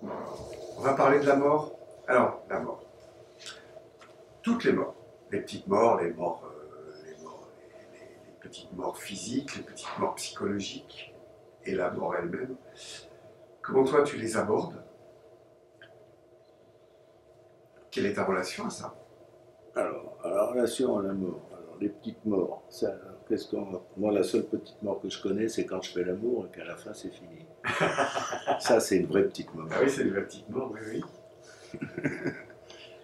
On va parler de la mort. Alors, la mort. Toutes les morts. Les petites morts, les petites morts physiques, les petites morts psychologiques et la mort elle-même. Comment toi tu les abordes? Quelle est ta relation à ça? Alors, à la relation à la mort, alors les petites morts, ça, moi la seule petite mort que je connais, c'est quand je fais l'amour et qu'à la fin c'est fini. Ça, c'est une vraie petite mort. Ah oui, c'est une vraie petite mort, oui, oui.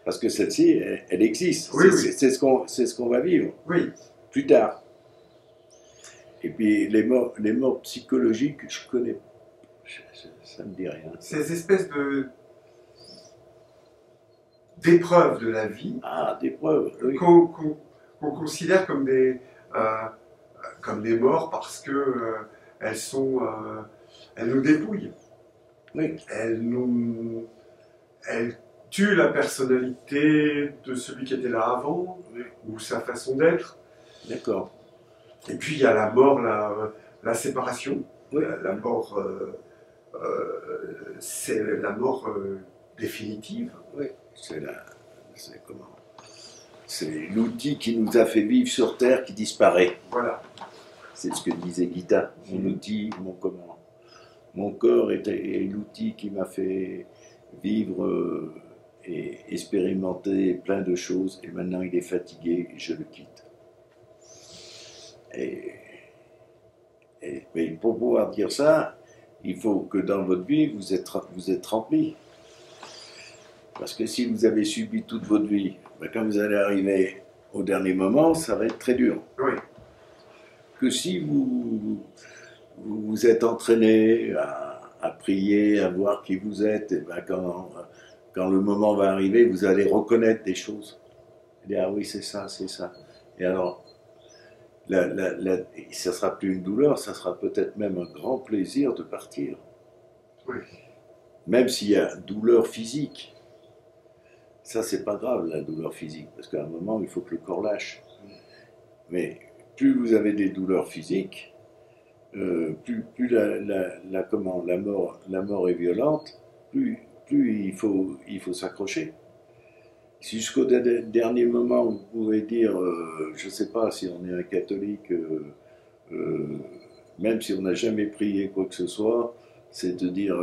Parce que celle-ci, elle existe. Oui, oui. C'est ce qu'on va vivre Oui, plus tard. Et puis les morts psychologiques, je connais. Ça me dit rien. ces espèces d'épreuves de la vie Ah, des preuves, oui. qu'on considère comme des morts parce que elles nous dépouillent. Oui, Elles tuent la personnalité de celui qui était là avant, oui. ou sa façon d'être. D'accord. Et puis il y a la mort, la séparation. Oui. La mort, c'est la mort définitive. Oui, c'est comment? C'est l'outil qui nous a fait vivre sur Terre qui disparaît. Voilà. C'est ce que disait Gita. Mon outil, mon corps est l'outil qui m'a fait vivre et expérimenter plein de choses. Et maintenant, il est fatigué et je le quitte. Mais pour pouvoir dire ça, il faut que dans votre vie, vous êtes rempli. Parce que si vous avez subi toute votre vie, ben quand vous allez arriver au dernier moment, ça va être très dur. Oui. Que si vous êtes entraîné à prier, à voir qui vous êtes, et ben quand le moment va arriver, vous allez reconnaître des choses. Et dire, ah oui, c'est ça, c'est ça. Et alors, ça ne sera plus une douleur, ça sera peut-être même un grand plaisir de partir. Oui. Même s'il y a douleur physique. Ça, c'est pas grave, la douleur physique, parce qu'à un moment, il faut que le corps lâche. Mais plus vous avez des douleurs physiques, plus la mort est violente, plus il faut s'accrocher. Jusqu'au dernier moment, vous pouvez dire, je ne sais pas si on est un catholique, même si on n'a jamais prié quoi que ce soit, c'est de dire,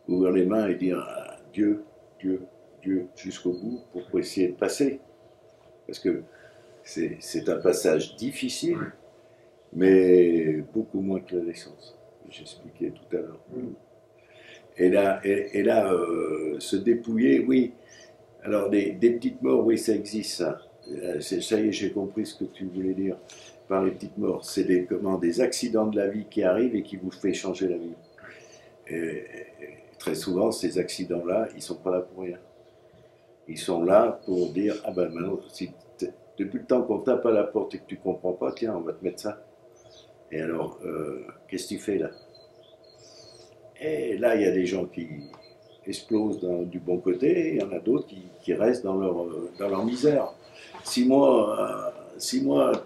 ouvrir les mains et dire Dieu, Dieu, Dieu jusqu'au bout pour essayer de passer. Parce que c'est un passage difficile, Oui. mais beaucoup moins que la naissance. J'expliquais tout à l'heure. Et là se dépouiller, oui. Alors, des petites morts, oui, ça existe, ça. Ça y est, j'ai compris ce que tu voulais dire par les petites morts. C'est des accidents de la vie qui arrivent et qui vous font changer la vie. Et très souvent, ces accidents-là, ils ne sont pas là pour rien. Ils sont là pour dire, ah ben maintenant, depuis le temps qu'on tape à la porte et que tu ne comprends pas, tiens, on va te mettre ça. Et alors, qu'est-ce que tu fais là? Et là, il y a des gens qui explosent du bon côté, et il y en a d'autres qui restent dans leur misère. Si moi,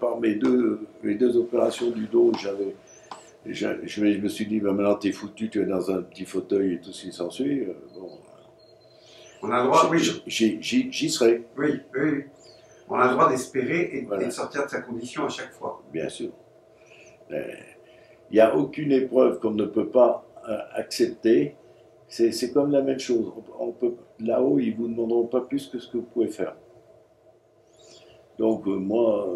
par mes deux opérations du dos, je me suis dit, ben maintenant t'es foutu, tu es dans un petit fauteuil et tout ce qui s'ensuit, bon, On a le droit, oui. j'y serai. Oui, oui, oui. On a le droit d'espérer et Voilà. de sortir de sa condition à chaque fois. Bien sûr. Il n'y a aucune épreuve qu'on ne peut pas accepter. C'est comme la même chose. Là-haut, ils ne vous demanderont pas plus que ce que vous pouvez faire. Donc, moi,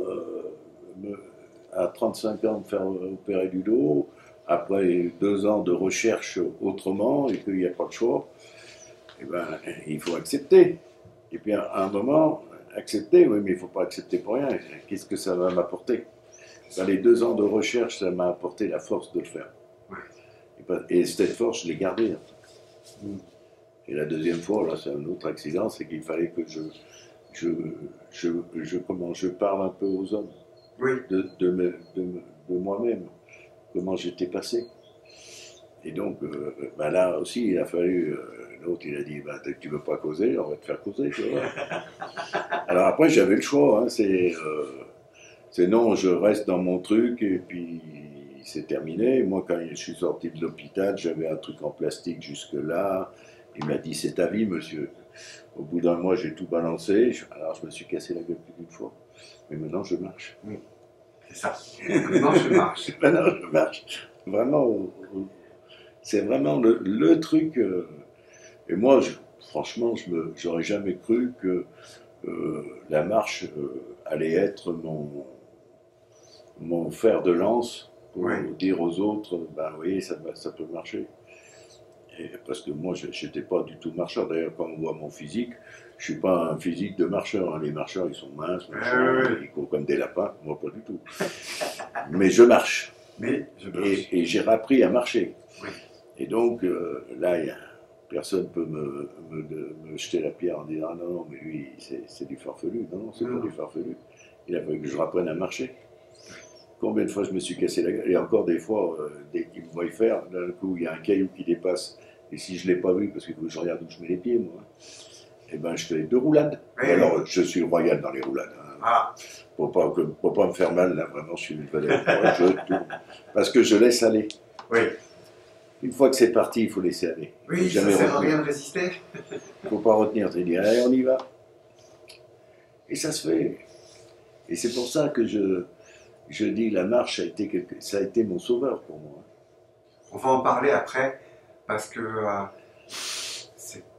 à 35 ans, me faire opérer du dos, après 2 ans de recherche autrement, et qu'il n'y a pas de choix, eh ben, il faut accepter. Et puis, à un moment, accepter, oui, mais il ne faut pas accepter pour rien. Qu'est-ce que ça va m'apporter? Ben, les 2 ans de recherche, ça m'a apporté la force de le faire. Et cette force, je l'ai gardée. Et la deuxième fois, là, c'est un autre accident, c'est qu'il fallait que je parle un peu aux hommes Oui. de moi-même, comment j'étais passé. Et donc, ben là aussi, il a fallu, l'autre il a dit, ben, tu ne veux pas causer, on va te faire causer, tu vois. Alors après, j'avais le choix, hein, c'est non, je reste dans mon truc, et puis c'est terminé. Moi, quand je suis sorti de l'hôpital, j'avais un truc en plastique jusque-là. Il m'a dit, c'est ta vie, monsieur. Au bout d'un mois, j'ai tout balancé. Alors, je me suis cassé la gueule plus d'une fois. Mais maintenant, je marche. C'est ça. Maintenant, je marche. Maintenant, je marche. Vraiment, c'est vraiment le truc. Et moi, franchement, j'aurais jamais cru que la marche allait être mon fer de lance pour dire aux autres, ben oui, ça peut marcher. Et parce que moi, je n'étais pas du tout marcheur. D'ailleurs, quand on voit mon physique, je ne suis pas un physique de marcheur. Hein. Les marcheurs, ils sont minces, ils courent comme des lapins. Moi, pas du tout. Mais je marche. Et j'ai appris à marcher. Oui. Et donc, là, personne ne peut me jeter la pierre en disant ah non, mais lui, c'est du farfelu. Non, c'est pas du farfelu. Il a fallu que je reprenne à marcher. Combien de fois je me suis cassé la gueule. Et encore des fois, dès qu'ils me voient faire, d'un coup, il y a un caillou qui dépasse. Et si je ne l'ai pas vu, parce qu'il faut que je regarde où je mets les pieds, moi, eh ben, je fais 2 roulades. Oui. Alors, je suis royal dans les roulades. Hein. Ah. Pour pas me faire mal, là, vraiment, je suis une vedette. Je tourne. Parce que je laisse aller. Oui. Une fois que c'est parti, il faut laisser aller. Oui, ça ne sert à rien de résister. Il ne faut pas retenir. Tu dis, allez, on y va. Et ça se fait. Et c'est pour ça que je dis, la marche, ça a été mon sauveur pour moi. On va en parler après, parce que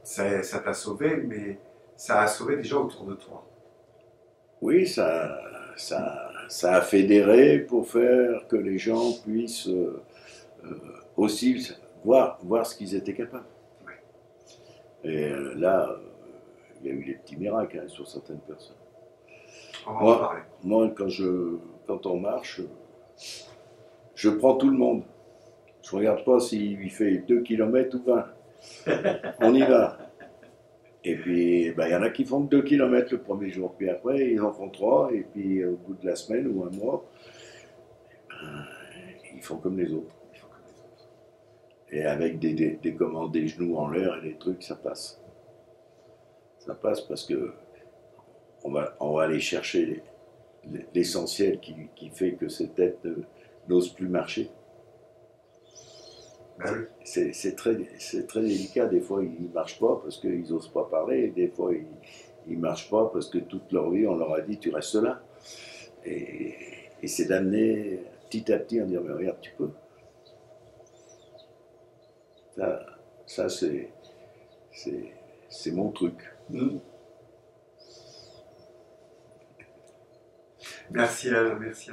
ça t'a sauvé, mais ça a sauvé des gens autour de toi. Oui, ça a fédéré pour faire que les gens puissent aussi voir ce qu'ils étaient capables. Oui. Et là, il y a eu des petits miracles hein, sur certaines personnes. On va en parler. Moi, quand on marche, je prends tout le monde. Je ne regarde pas s'il fait 2 km ou 20. On y va. Et puis, ben, y en a qui font que 2 km le premier jour. Puis après, ils en font 3. Et puis, au bout de la semaine ou un mois, ben, ils font comme les autres. Et avec des commandes, des genoux en l'air et des trucs, ça passe. Ça passe parce que on va aller chercher l'essentiel qui fait que ces têtes n'osent plus marcher. Ben oui. C'est très délicat. Des fois, ils ne marchent pas parce qu'ils n'osent pas parler. Et des fois, ils ne marchent pas parce que toute leur vie, on leur a dit, tu restes là. Et c'est d'amener petit à petit à dire, mais regarde, tu peux. Ça c'est mon truc. Merci Alain, merci.